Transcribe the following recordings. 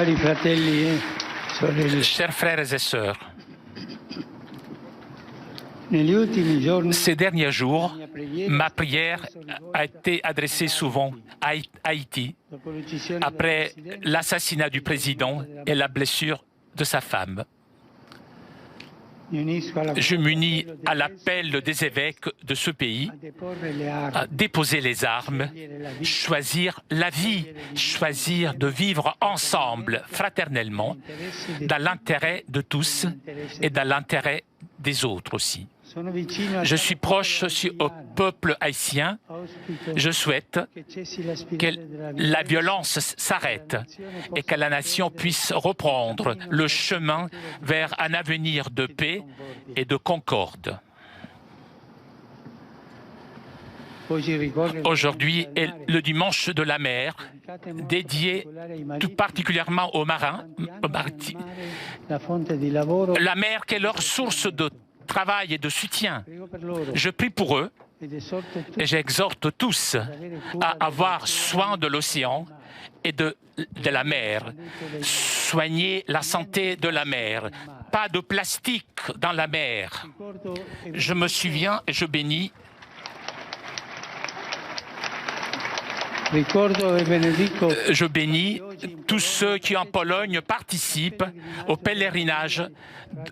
Cari fratelli e sorelle, Chers frères et sœurs, negli ultimi giorni ces derniers jours, ma prière a été adressée souvent à Haïti dopo l'uccisione après del presidente, l'assassinat du président et la blessure de sa femme. mi unisco alla Je m'unis appello à dei l'appel des évêques de ce pays a deporre le à armi, déposer les armes, choisir la vie, choisir de vivre ensemble, fraternellement, dans l'intérêt de tous et dans l'intérêt des autres aussi. Sono vicino al Je suis proche aussi au peuple haïtien. auspico Je souhaite che cessi la que spirale della la violenza, violence s'arrête et que la nation puisse reprendre le chemin vers un avenir de paix et de concorde. Oggi ricorre Aujourd'hui est le dimanche de la mer, dédié tout particulièrement aux marins, la fonte di lavoro. la mer qui est leur source de travail et de soutien. Prego per loro Je prie pour eux ed esorto tutti et j'exhorte tous à avoir soin de l'océan et de la mer. Soigner la santé de la mer. Pas de plastique dans la mer. ricordo e Je me souviens et je bénis benedico je bénis tous ceux qui en Pologne participent au pèlerinage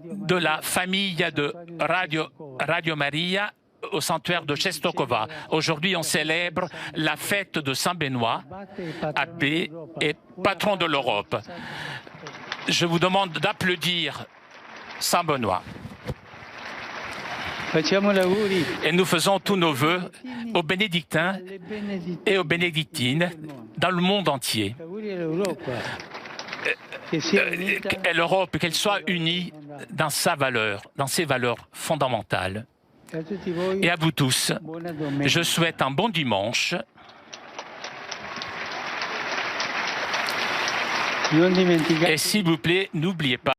de la famille de Radio Maria au sanctuaire de Czestochowa. Aujourd'hui, on célèbre la fête de Saint-Benoît, abbé et patron de l'Europe. Je vous demande d'applaudir Saint-Benoît. Facciamo l'auguri Et nous faisons tous nos vœux aux bénédictins alle benedizioni et aux bénédictines dans le monde entier. auguri all'Europa che sia unita Et l'Europe, qu'elle soit unie dans sa valeur, dans ses valeurs fondamentales. e a tutti voi Et à vous tous, buona domenica. je souhaite un bon dimanche. Non dimenticate Et s'il vous plaît, n'oubliez pas